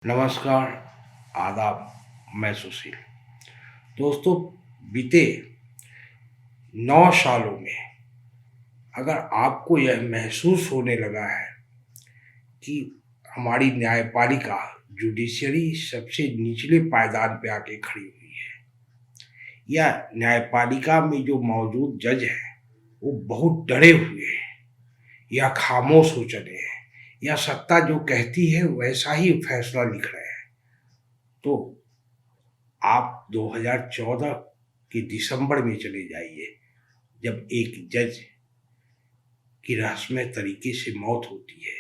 नमस्कार, आदाब। मैं सुशील। दोस्तों, बीते 9 सालों में अगर आपको यह महसूस होने लगा है कि हमारी न्यायपालिका जुडिशरी सबसे निचले पायदान पे आके खड़ी हुई है, या न्यायपालिका में जो मौजूद जज हैं वो बहुत डरे हुए हैं या खामोश हो चले हैं, या सत्ता जो कहती है वैसा ही फैसला लिख रहे हैं, तो आप 2014 के दिसंबर में चले जाइए, जब एक जज की रहस्यमय तरीके से मौत होती है।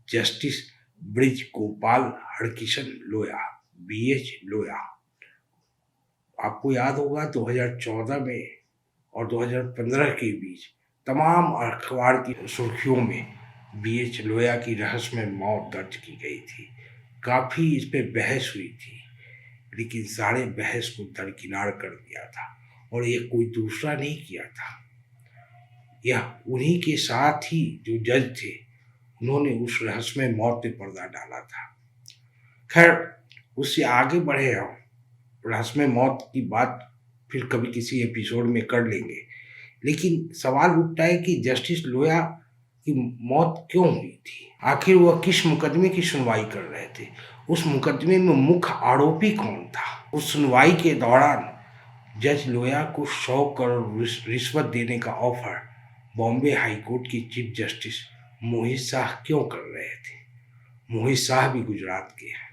जस्टिस ब्रिज गोपाल हरकिशन लोया, BH लोया। आपको याद होगा 2014 में और 2015 के बीच तमाम अखबार की सुर्खियों में BH लोया की रहस्यमय मौत दर्ज की गई थी। काफ़ी इस पे बहस हुई थी, लेकिन सारे बहस को दरकिनार कर दिया था, और ये कोई दूसरा नहीं किया था, यह उन्हीं के साथ ही जो जज थे उन्होंने उस रहस्यमय मौत पे पर्दा डाला था। खैर, उससे आगे बढ़े हम, रहस्यमय मौत की बात फिर कभी किसी एपिसोड में कर लेंगे, लेकिन सवाल उठता है कि जस्टिस लोया की मौत क्यों हुई थी? आखिर वह किस मुकदमे की सुनवाई कर रहे थे? उस मुकदमे में मुख्य आरोपी कौन था? उस सुनवाई के दौरान जज लोया को 100 करोड़ रिश्वत देने का ऑफर बॉम्बे हाईकोर्ट के चीफ जस्टिस मोहित शाह क्यों कर रहे थे? मोहित शाह भी गुजरात के हैं,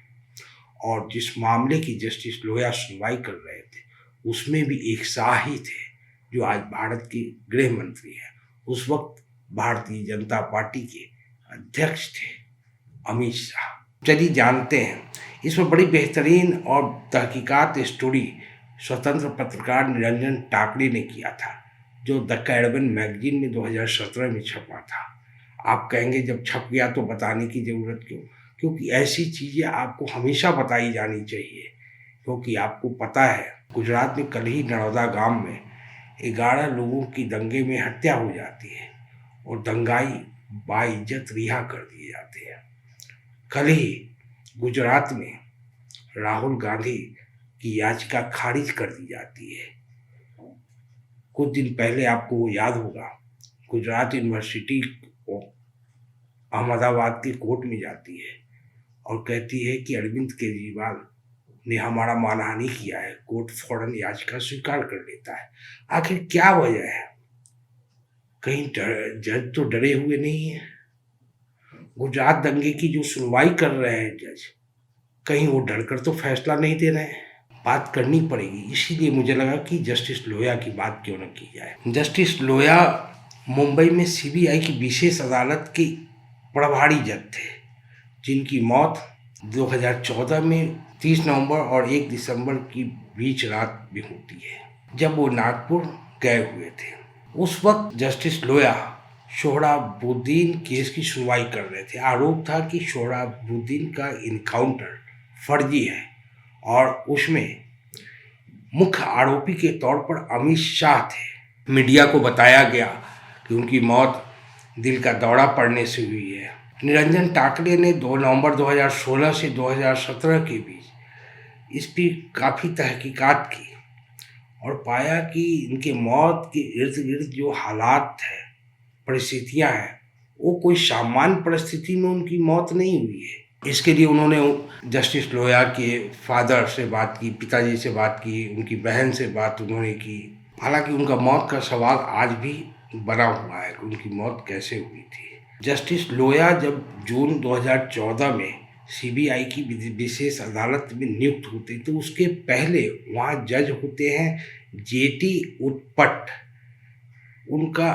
और जिस मामले की जस्टिस लोया सुनवाई कर रहे थे उसमें भी एक शाह ही थे जो आज भारत के गृह मंत्री हैं। उस वक्त भारतीय जनता पार्टी के अध्यक्ष थे अमित शाह। चलिए जानते हैं, इसमें बड़ी बेहतरीन और तहकीकात स्टोरी स्वतंत्र पत्रकार निरंजन टाकरे ने किया था, जो द कैरबन मैगजीन में 2017 में छपा था। आप कहेंगे जब छप गया तो बताने की ज़रूरत क्यों? क्योंकि ऐसी चीज़ें आपको हमेशा बताई जानी चाहिए, क्योंकि आपको पता है गुजरात में कल ही नरोदा गांव में 11 लोगों की दंगे में हत्या हो जाती है और दंगाई बाइज्जत रिहा कर दिए जाते हैं। कल ही गुजरात में राहुल गांधी की याचिका खारिज कर दी जाती है। कुछ दिन पहले आपको याद होगा, गुजरात यूनिवर्सिटी अहमदाबाद के कोर्ट में जाती है और कहती है कि अरविंद केजरीवाल ने हमारा मानहानि किया है। कोर्ट फौरन याचिका स्वीकार कर लेता है। आखिर क्या वजह है? कहीं जज तो डरे हुए नहीं है? गुजरात दंगे की जो सुनवाई कर रहे हैं जज, कहीं वो डरकर तो फैसला नहीं दे रहे हैं? बात करनी पड़ेगी, इसीलिए मुझे लगा कि जस्टिस लोया की बात क्यों न की जाए। जस्टिस लोया मुंबई में CBI की विशेष अदालत के प्रभारी जज थे, जिनकी मौत 2014 में 30 नवंबर और 1 दिसंबर की बीच रात में होती है, जब वो नागपुर गए हुए थे। उस वक्त जस्टिस लोया सोहराबुद्दीन केस की सुनवाई कर रहे थे। आरोप था कि सोहराबुद्दीन का इनकाउंटर फर्जी है, और उसमें मुख्य आरोपी के तौर पर अमित शाह थे। मीडिया को बताया गया कि उनकी मौत दिल का दौरा पड़ने से हुई है। निरंजन टाकरे ने 2 नवंबर 2016 से 2017 के बीच इस पर काफ़ी तहकीकात की और पाया कि इनके मौत के इर्द गिर्द जो हालात हैं, परिस्थितियां हैं, वो कोई सामान्य परिस्थिति में उनकी मौत नहीं हुई है। इसके लिए उन्होंने जस्टिस लोया के फादर से बात की, पिताजी से बात की, उनकी बहन से बात उन्होंने की। हालांकि उनका मौत का सवाल आज भी बना हुआ है कि उनकी मौत कैसे हुई थी। जस्टिस लोया जब जून 2014 में CBI की विशेष अदालत में नियुक्त होते तो उसके पहले वहाँ जज होते हैं JT उत्पट। उनका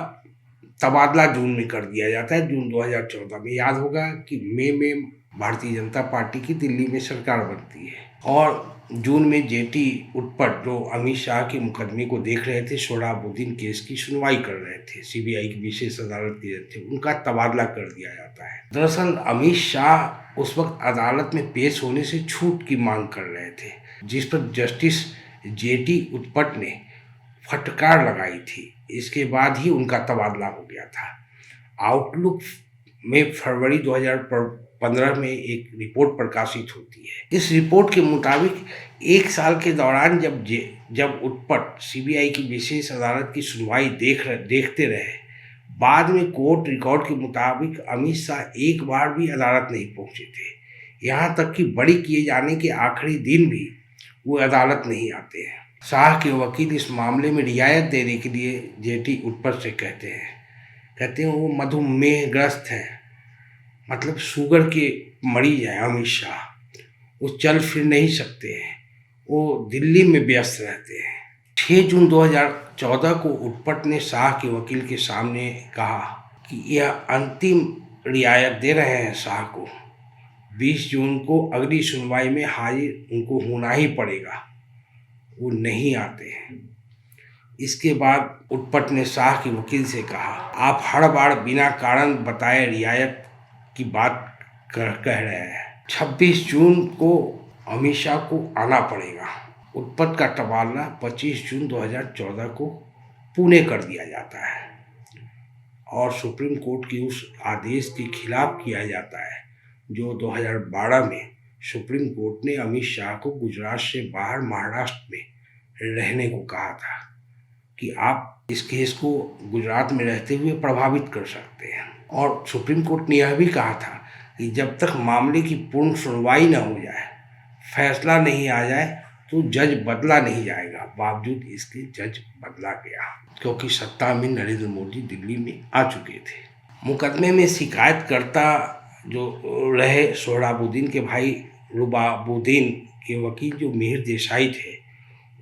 तबादला जून में कर दिया जाता है, जून 2014 में। याद होगा कि मई में भारतीय जनता पार्टी की दिल्ली में सरकार बनती है, और जून में JT उत्पट, जो अमित शाह के मुकदमे को देख रहे थे, सोहराबुद्दीन केस की सुनवाई कर रहे थे, CBI की विशेष अदालत के जज थे, उनका तबादला कर दिया जाता है। दरअसल अमित शाह उस वक्त अदालत में पेश होने से छूट की मांग कर रहे थे, जिस पर जस्टिस JT उत्पट ने फटकार लगाई थी। इसके बाद ही उनका तबादला हो गया था। आउटलुक में फरवरी 2015 में एक रिपोर्ट प्रकाशित होती है। इस रिपोर्ट के मुताबिक 1 साल के दौरान जब उत्पट सीबीआई की विशेष अदालत की सुनवाई देखते रहे, बाद में कोर्ट रिकॉर्ड के मुताबिक अमित शाह एक बार भी अदालत नहीं पहुंचे थे। यहाँ तक कि बरी किए जाने के आखिरी दिन भी वो अदालत नहीं आते हैं। शाह के वकील इस मामले में रियायत देने के लिए जेटी उत्पट से कहते हैं वो मधुमेहग्रस्त हैं, मतलब शुगर के मरीज हैं अमित शाह, वो चल फिर नहीं सकते हैं, वो दिल्ली में व्यस्त रहते हैं। 6 जून 2014 को उत्पट ने शाह के वकील के सामने कहा कि यह अंतिम रियायत दे रहे हैं शाह को। 20 जून को अगली सुनवाई में हाजिर उनको होना ही पड़ेगा, वो नहीं आते हैं। इसके बाद उत्पट ने शाह के वकील से कहा, आप हर बार बिना कारण बताए रियायत की बात कह रहे हैं। 26 जून को अमित शाह को आना पड़ेगा। उत्पट का तबादला 25 जून 2014 को पुणे कर दिया जाता है और सुप्रीम कोर्ट के उस आदेश के खिलाफ किया जाता है जो 2012 में सुप्रीम कोर्ट ने अमित शाह को गुजरात से बाहर महाराष्ट्र में रहने को कहा था कि आप इस केस को गुजरात में रहते हुए प्रभावित कर सकते हैं। और सुप्रीम कोर्ट ने यह भी कहा था कि जब तक मामले की पूर्ण सुनवाई न हो जाए, फैसला नहीं आ जाए, तो जज बदला नहीं जाएगा। बावजूद इसके जज बदला गया क्योंकि सत्ता में नरेंद्र मोदी दिल्ली में आ चुके थे। मुकदमे में शिकायतकर्ता जो रहे सोहराबुद्दीन के भाई रुबाबुद्दीन के वकील जो मिहिर देसाई थे,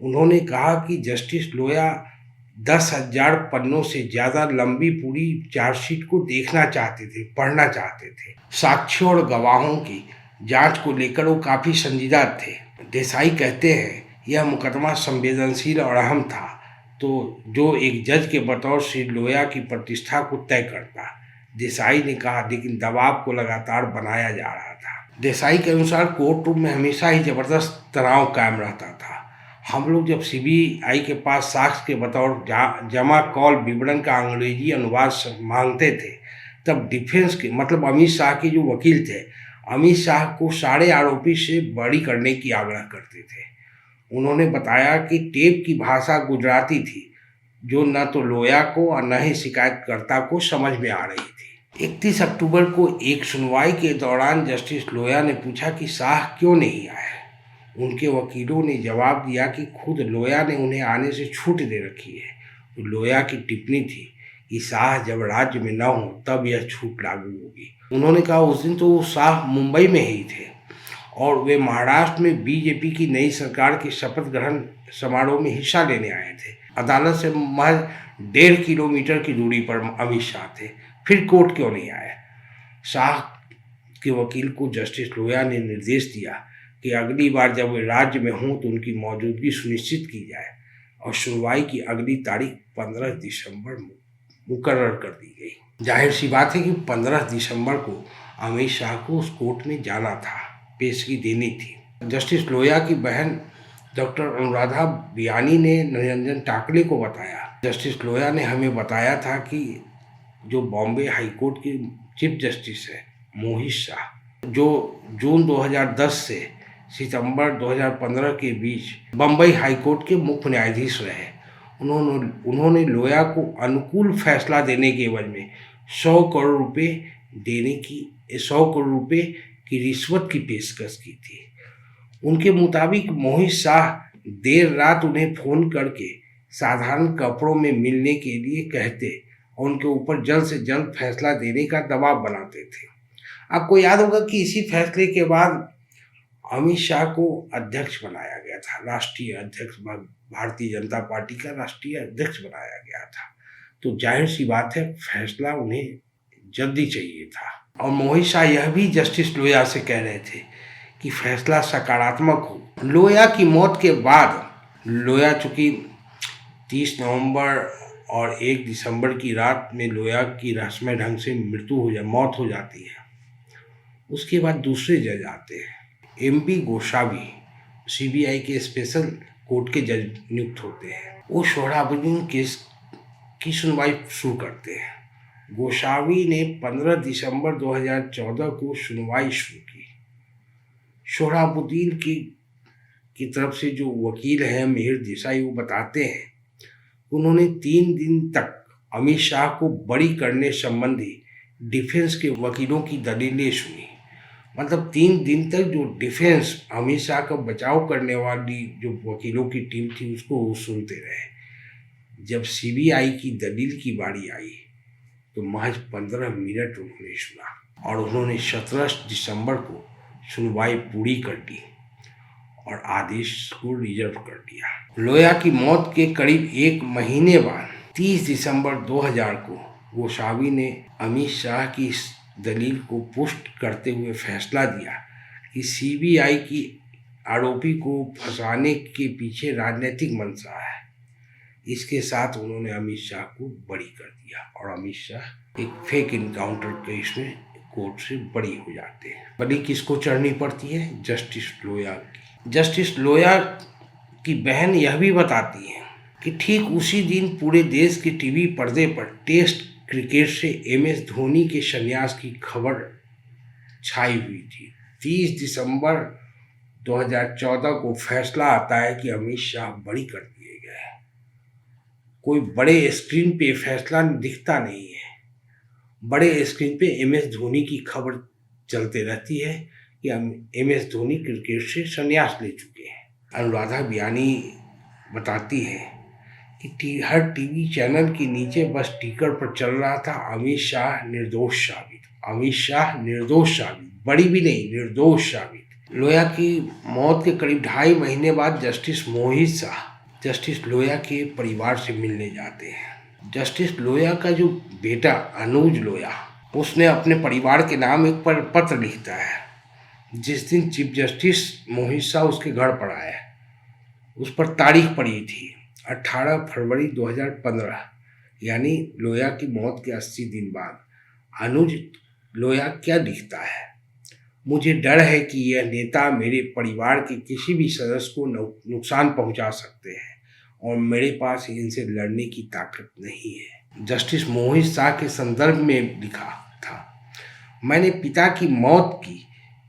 उन्होंने कहा कि जस्टिस लोया 10,000 पन्नों से ज़्यादा लंबी पूरी चार्जशीट को देखना चाहते थे, पढ़ना चाहते थे। साक्ष्यों और गवाहों की जांच को लेकर वो काफ़ी संजीदा थे। देसाई कहते हैं, यह मुकदमा संवेदनशील और अहम था, तो जो एक जज के बतौर श्री लोया की प्रतिष्ठा को तय करता। देसाई ने कहा, लेकिन दबाव को लगातार बनाया जा रहा था। देसाई के अनुसार कोर्ट रूम में हमेशा ही जबरदस्त तनाव कायम रहता था। हम लोग जब सीबीआई के पास साक्ष्य के बतौर जमा कॉल विवरण का अंग्रेजी अनुवाद मांगते थे, तब डिफेंस के मतलब अमित शाह के जो वकील थे, अमित शाह को सारे आरोपी से बरी करने की आग्रह करते थे। उन्होंने बताया कि टेप की भाषा गुजराती थी, जो न तो लोया को और न ही शिकायतकर्ता को समझ में आ रही थी। 31 अक्टूबर को एक सुनवाई के दौरान जस्टिस लोया ने पूछा कि शाह क्यों नहीं आए। उनके वकीलों ने जवाब दिया कि खुद लोया ने उन्हें आने से छूट दे रखी है। लोया की टिप्पणी थी कि शाह जब राज्य में न हो तब यह छूट लागू होगी। उन्होंने कहा, उस दिन तो शाह मुंबई में ही थे और वे महाराष्ट्र में बीजेपी की नई सरकार के शपथ ग्रहण समारोह में हिस्सा लेने आए थे। अदालत से महज 1.5 किलोमीटर की दूरी पर अमित शाह थे, फिर कोर्ट क्यों नहीं आए। शाह के वकील को जस्टिस लोया ने निर्देश दिया कि अगली बार जब वे राज्य में हों तो उनकी मौजूदगी सुनिश्चित की जाए और सुनवाई की अगली तारीख 15 दिसंबर मुकर्रर कर दी गई। जाहिर सी बात है कि 15 दिसंबर को अमित शाह को उस कोर्ट में जाना था, पेशगी देनी थी। जस्टिस लोया की बहन डॉक्टर अनुराधा बियानी ने निरंजन टाकले को बताया, जस्टिस लोया ने हमें बताया था कि जो बॉम्बे हाईकोर्ट के चीफ जस्टिस है मोहित शाह, जो जून 2010 से सितंबर 2015 के बीच बम्बई हाईकोर्ट के मुख्य न्यायाधीश रहे, उन्होंने लोया को अनुकूल फैसला देने के एवज में 100 करोड़ रुपए की रिश्वत की पेशकश की थी। उनके मुताबिक मोहित शाह देर रात उन्हें फोन करके साधारण कपड़ों में मिलने के लिए कहते और उनके ऊपर जल्द से जल्द फैसला देने का दबाव बनाते थे। आपको याद होगा कि इसी फैसले के बाद अमित शाह को अध्यक्ष बनाया गया था, राष्ट्रीय अध्यक्ष, भारतीय जनता पार्टी का राष्ट्रीय अध्यक्ष बनाया गया था। तो जाहिर सी बात है फैसला उन्हें जल्दी चाहिए था। और मोहित शाह यह भी जस्टिस लोया से कह रहे थे कि फैसला सकारात्मक हो। लोया की मौत के बाद लोया चूँकि 30 नवंबर और 1 दिसंबर की रात में लोया की रहस्यमय ढंग से मौत हो जाती है। उसके बाद दूसरे जज आते हैं, MP गोसावी, सीबीआई के स्पेशल कोर्ट के जज नियुक्त होते हैं। वो सोहराबुद्दीन केस की सुनवाई शुरू करते हैं। गोसावी ने 15 दिसंबर 2014 को सुनवाई शुरू की। सोहराबुद्दीन की तरफ से जो वकील हैं मिहिर देसाई, वो बताते हैं उन्होंने 3 दिन तक अमित शाह को बरी करने संबंधी डिफेंस के वकीलों की दलीलें सुनी। मतलब 3 दिन तक जो डिफेंस अमित शाह का बचाव करने वाली जो वकीलों की टीम थी उसको वो सुनते रहे। जब सीबीआई की दलील की बारी आई तो महज 15 मिनट उन्होंने सुना और उन्होंने 17 दिसंबर को सुनवाई पूरी कर दी और आदेश को रिजर्व कर दिया। लोया की मौत के करीब 1 महीने बाद 30 दिसंबर 2000 को गोसावी ने अमित शाह की इस दलील को पुष्ट करते हुए फैसला दिया कि सीबीआई की आरोपी को फंसाने के पीछे राजनीतिक मंशा है। इसके साथ उन्होंने अमित शाह को बरी कर दिया और अमित शाह एक फेक इनकाउंटर केस में कोर्ट से बरी हो जाते हैं। बरी किसको चढ़नी पड़ती है? जस्टिस लोया की। जस्टिस लोया की बहन यह भी बताती है कि ठीक उसी दिन पूरे देश के टीवी पर्दे पर टेस्ट क्रिकेट से एमएस धोनी के संन्यास की खबर छाई हुई थी। 30 दिसंबर 2014 को फैसला आता है कि अमित शाह बरी कर दिए गए। कोई बड़े स्क्रीन पे फैसला दिखता नहीं है। बड़े स्क्रीन पे एमएस धोनी की खबर चलते रहती है कि एमएस धोनी क्रिकेट से संन्यास ले चुके हैं। अनुराधा बियानी बताती है कि हर टीवी चैनल के नीचे बस टिकर पर चल रहा था अमित शाह निर्दोष साबित, अमित शाह निर्दोष साबित, बड़ी भी नहीं, निर्दोष साबित। लोया की मौत के करीब 2.5 महीने बाद जस्टिस मोहित शाह जस्टिस लोया के परिवार से मिलने जाते हैं। जस्टिस लोया का जो बेटा अनुज लोया, उसने अपने परिवार के नाम एक पत्र लिखता है। जिस दिन चीफ जस्टिस मोहित शाह उसके घर पर आया, उस पर तारीख पड़ी थी 18 फरवरी 2015, यानी लोया की मौत के 80 दिन बाद। अनुज लोया क्या लिखता है? मुझे डर है कि यह नेता मेरे परिवार के किसी भी सदस्य को नुकसान पहुंचा सकते हैं और मेरे पास इनसे लड़ने की ताकत नहीं है। जस्टिस मोहित शाह के संदर्भ में लिखा था, मैंने पिता की मौत की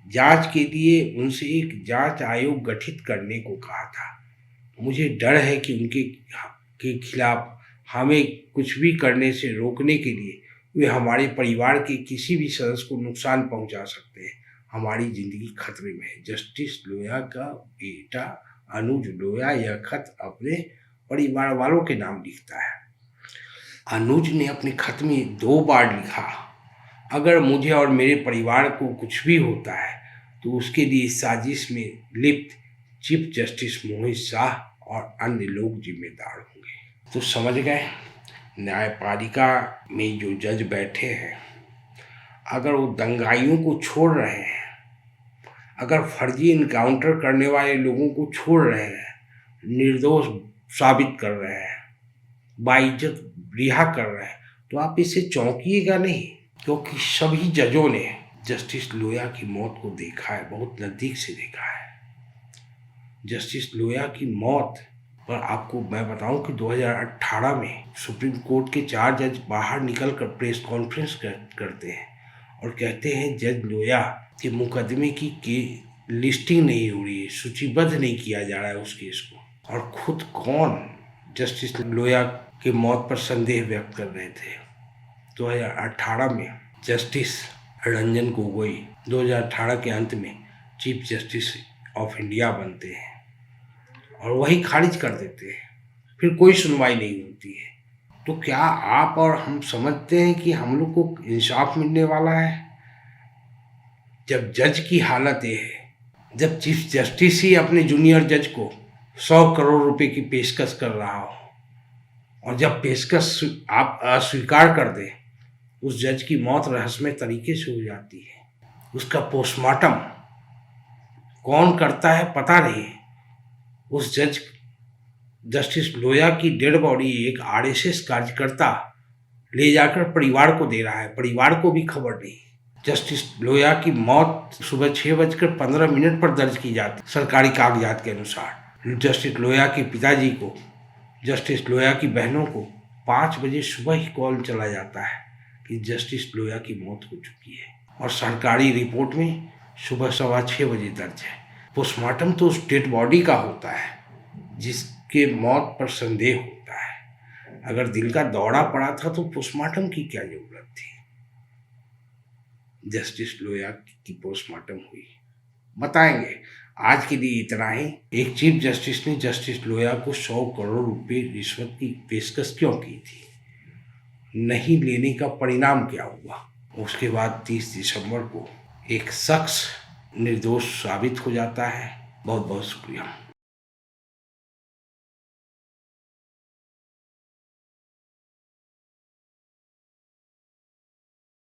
जांच के लिए उनसे एक जांच आयोग गठित करने को कहा था। मुझे डर है कि उनके के खिलाफ हमें कुछ भी करने से रोकने के लिए वे हमारे परिवार के किसी भी सदस्य को नुकसान पहुंचा सकते हैं। हमारी जिंदगी खतरे में है। जस्टिस लोया का बेटा अनुज लोया यह खत अपने परिवार वालों के नाम लिखता है। अनुज ने अपने खत में 2 बार लिखा, अगर मुझे और मेरे परिवार को कुछ भी होता है तो उसके लिए साजिश में लिप्त चीफ जस्टिस मोहित शाह और अन्य लोग जिम्मेदार होंगे। तो समझ गए, न्यायपालिका में जो जज बैठे हैं, अगर वो दंगाइयों को छोड़ रहे हैं, अगर फर्जी इनकाउंटर करने वाले लोगों को छोड़ रहे हैं, निर्दोष साबित कर रहे हैं, बाइज्जत रिहा कर रहे हैं, तो आप इससे चौंकिएगा नहीं, क्योंकि सभी जजों ने जस्टिस लोया की मौत को देखा है, बहुत नज़दीक से देखा है। जस्टिस लोया की मौत पर आपको मैं बताऊं कि 2018 में सुप्रीम कोर्ट के 4 जज बाहर निकलकर प्रेस कॉन्फ्रेंस करते हैं और कहते हैं जज लोया के मुकदमे की लिस्टिंग नहीं हो रही है, सूचीबद्ध नहीं किया जा रहा है उस केस को। और खुद कौन जस्टिस लोया के मौत पर संदेह व्यक्त कर रहे थे। 2018 में जस्टिस रंजन गोगोई 2018 के अंत में चीफ जस्टिस ऑफ इंडिया बनते हैं और वही खारिज कर देते हैं, फिर कोई सुनवाई नहीं होती है। तो क्या आप और हम समझते हैं कि हम लोग को इंसाफ मिलने वाला है? जब जज की हालत ये है, जब चीफ जस्टिस ही अपने जूनियर जज को 100 करोड़ रुपए की पेशकश कर रहा हो और जब पेशकश आप अस्वीकार कर दें, उस जज की मौत रहस्यमय तरीके से हो जाती है। उसका पोस्टमार्टम कौन करता है पता नहीं। उस जस्टिस लोया की डेड बॉडी एक आरएसएस कार्यकर्ता ले जाकर परिवार को दे रहा है, परिवार को भी खबर नहीं। जस्टिस लोया की मौत सुबह 6:15 पर दर्ज की जाती सरकारी कागजात के अनुसार। जस्टिस लोया के पिताजी को, जस्टिस लोया की बहनों को 5 बजे सुबह ही कॉल चला जाता है कि जस्टिस लोया की मौत हो चुकी है और सरकारी रिपोर्ट में सुबह 6:15 बजे दर्ज है। पोस्टमार्टम तो उस डेड बॉडी का होता है जिसके मौत पर संदेह होता है। अगर दिल का दौरा पड़ा था तो पोस्टमार्टम की क्या जरूरत थी। जस्टिस लोया की पोस्टमार्टम हुई, बताएंगे। आज के लिए इतना ही। एक चीफ जस्टिस ने जस्टिस लोया को 100 करोड़ रुपए रिश्वत की पेशकश क्यों की थी, नहीं लेने का परिणाम क्या हुआ। उसके बाद 30 दिसंबर को एक शख्स निर्दोष साबित हो जाता है। बहुत बहुत शुक्रिया।